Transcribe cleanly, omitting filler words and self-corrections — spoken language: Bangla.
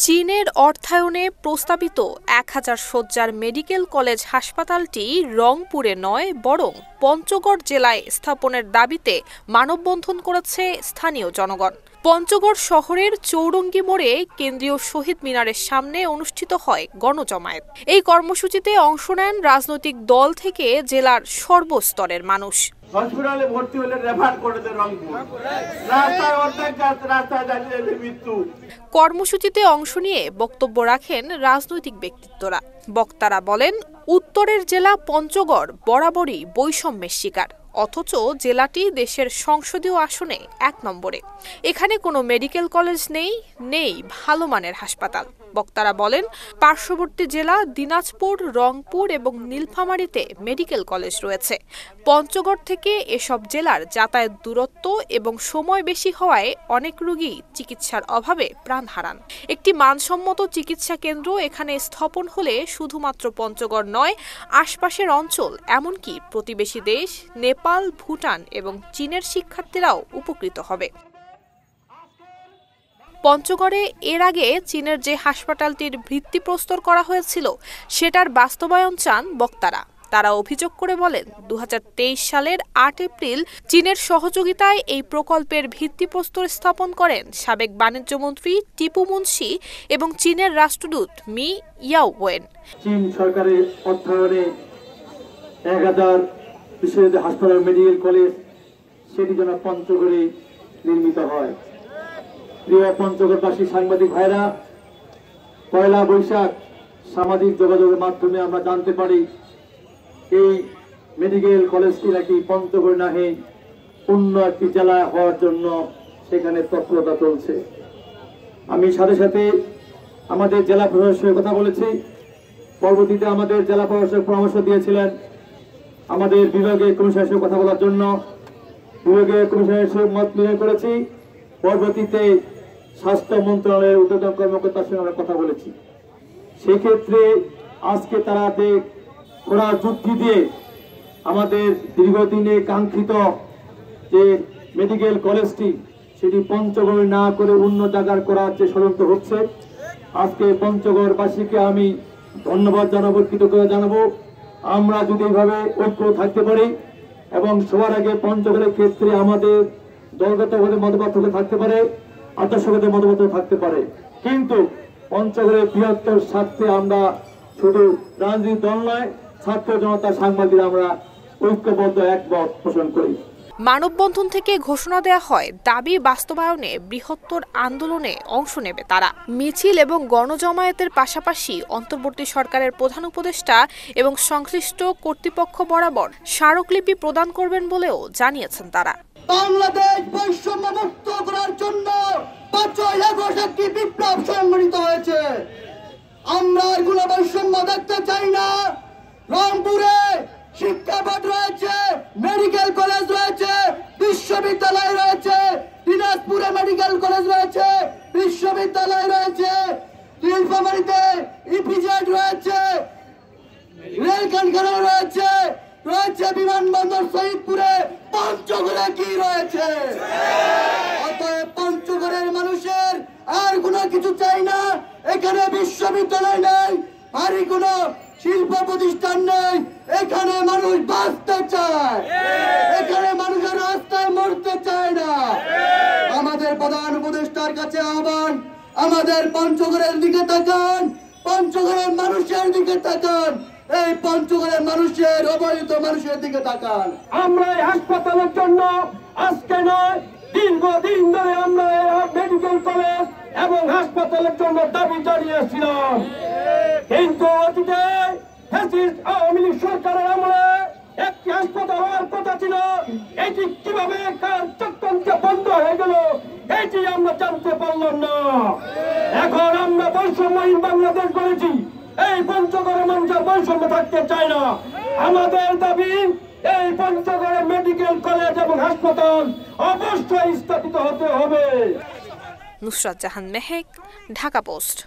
চীনের অর্থায়নে প্রস্তাবিত 1000 শয্যার মেডিকেল কলেজ হাসপাতালটি রংপুরে নয় বরং পঞ্চগড় জেলায় স্থাপনের দাবিতে মানববন্ধন করেছে স্থানীয় জনগণ। পঞ্চগড় শহরের চৌরঙ্গি মোড়ে কেন্দ্রীয় শহীদ মিনারের সামনে অনুষ্ঠিত হয় গণজমায়েত। এই কর্মসূচিতে অংশ নেন রাজনৈতিক দল থেকে জেলার সর্বস্তরের মানুষ। হসপিটালে ভর্তি হলে রেফার করে দেন রংপুর, রাস্তায় অর্ধেক রাস্তায় দাঁড়িয়ে মৃত্যু। কর্মসূচিতে অংশ নিয়ে বক্তব্য রাখেন রাজনৈতিক ব্যক্তিত্বরা। বক্তারা বলেন, উত্তরের জেলা পঞ্চগড় বরাবরই বৈষম্যের শিকার, অথচ জেলাটি দেশের সংসদীয় আসনে 1 নম্বরে। এখানে কোনো মেডিকেল কলেজ নেই ভালো মানের হাসপাতাল। বক্তারা বলেন, পার্শ্ববর্তী জেলা দিনাজপুর, রংপুর এবং নীলফামারীতে মেডিকেল কলেজ রয়েছে। পঞ্চগড় থেকে এসব জেলার যাতায়াত দূরত্ব এবং সময় বেশি হওয়ায় অনেক রোগী চিকিৎসার অভাবে প্রাণ হারান। একটি মানসম্মত চিকিৎসা কেন্দ্র এখানে স্থাপন হলে শুধুমাত্র পঞ্চগড় নয়, আশপাশের অঞ্চল এমনকি প্রতিবেশী দেশ নেপাল, ভুটান এবং চীনের শিক্ষার্থীরাও উপকৃত হবে। পঞ্চগড়ে এর আগে চীনের যে হাসপাতালটির ভিত্তিপ্রস্তর করা হয়েছিল সেটার বাস্তবায়ন চান বক্তারা। তারা অভিযোগ করে বলেন, 2023 সালের 8 এপ্রিল চীনের সহযোগিতায় এই প্রকল্পের ভিত্তিপ্রস্তর স্থাপন করেন সাবেক বাণিজ্যমন্ত্রী টিপু মুনশি এবং চীনের রাষ্ট্রদূত মি ইয়াওয়েন। চীন সরকারের অর্থায়নে 1000 বিশেষ হাসপাতাল মেডিকেল কলেজ সেটি যেন পঞ্চগড়ে নির্মিত হয়। প্রিয় পঞ্চগড়বাসী সাংবাদিক ভাইরা, পয়লা বৈশাখ সামাজিক যোগাযোগের মাধ্যমে আমরা জানতে পারি এই মেডিকেল কলেজটি নাকি পঞ্চগড় নাহে অন্য একটি জেলা হওয়ার জন্য সেখানে তৎপরতা চলছে। আমি সাথে সাথে আমাদের জেলা প্রশাসনের সঙ্গে কথা বলেছি। পরবর্তীতে আমাদের জেলা প্রশাসক পরামর্শ দিয়েছিলেন আমাদের বিভাগীয় কমিশনারের সঙ্গে কথা বলার জন্য। বিভাগীয় কমিশনারের সঙ্গে মত বিনিময় করেছি। পরবর্তীতে স্বাস্থ্য মন্ত্রণালয়ের ঊর্ধ্বতন কর্মকর্তার সঙ্গে আমরা কথা বলেছি। সেক্ষেত্রে আজকে তারা খোলা যুক্তি দিয়ে আমাদের দীর্ঘদিনে কাঙ্ক্ষিত যে মেডিকেল কলেজটি সেটি পঞ্চগড়ে না করে অন্য জায়গার করার যে ষড়যন্ত্র হচ্ছে, আজকে পঞ্চগড়বাসীকে আমি ধন্যবাদ জানাবো, কৃতজ্ঞতা জানাবো। আমরা যদি এইভাবে ঐক্য থাকতে পারি এবং সবার আগে পঞ্চগড়ের ক্ষেত্রে আমাদের দলগতভাবে মতপার্থক্য থাকতে পারে, আদর্শগত মতপার্থক্য থাকতে পারে, কিন্তু পঞ্চগড়ের বৃহত্তর স্বার্থে আমরা শুধু রাজনৈতিক দল নয়, ছাত্র জনতা সাংবাদিকরা আমরা ঐক্যবদ্ধ একমত পোষণ করি। মানববন্ধন থেকে ঘোষণা দেয়া হয় দাবি বাস্তবায়নে বৃহত্তর আন্দোলনে অংশ নেবে তারা। মিছিল এবং গণজমায়েতের পাশাপাশি অন্তর্বর্তী সরকারের প্রধান উপদেষ্টা এবং সংশ্লিষ্ট কর্তৃপক্ষ বরাবর স্মারকলিপি প্রদান করবেন বলেও জানিয়েছেন তারা। বাংলাদেশ বৈষম্য মুক্ত করার জন্য 5ই আগস্ট একটি বিপ্লব সংগঠিত হয়েছে। আমরা এগুলো বৈষম্য দেখতে চাই না। রংপুরে শিক্ষা বোর্ড রয়েছে, মেডিকেল কলেজ রয়েছে, বিশ্ববিদ্যালয় রয়েছে, দিনাজপুরে মেডিকেল কলেজ রয়েছে, বিশ্ববিদ্যালয় রয়েছে, নীলফামারীতে ইপিজেড রয়েছে, রেল কারখানা রয়েছে, বিমানবন্দর শহীদপুরে। পঞ্চগড়ে কি রয়েছে? অতএব পঞ্চগড়ের মানুষের আর কোনো কিছু চাই না। এখানে বিশ্ববিদ্যালয় নেই, আর কোনো শিল্প প্রতিষ্ঠান নেই। এখানে মানুষ বাঁচতে চায়, এখানে মানুষের রাস্তায় মরতে চায় না। আমাদের প্রধান উপদেষ্টার কাছে আহ্বান, আমাদের পঞ্চগড়ের দিকে তাকান, পঞ্চগড়ের মানুষের দিকে তাকান, এই পঞ্চগড়ের মানুষের অবহেলিত মানুষের দিকে তাকান। আমরা এই হাসপাতালের জন্য আজকে নয়, দীর্ঘদিন ধরে আমরা মেডিকেল কলেজ এবং হাসপাতালের জন্য দাবি জানিয়েছিলাম, কিন্তু অতীতে আওয়ামী লীগ সরকারের আমলে একটি হাসপাতাল হওয়ার কথা ছিল। এটি কিভাবে চক্রান্ত বন্ধ হয়ে গেল এটি আমরা জানতে পারলাম না। এখন আমরা বৈষম্যহীন বাংলাদেশ করেছি। এই পঞ্চগড়ের মানুষের বৈষম্য থাকতে চায় না। আমাদের দাবি এই পঞ্চগড়ে মেডিকেল কলেজ এবং হাসপাতাল অবশ্যই স্থাপিত হতে হবে। নুসরাত জাহান মেহেক, ঢাকা পোস্ট।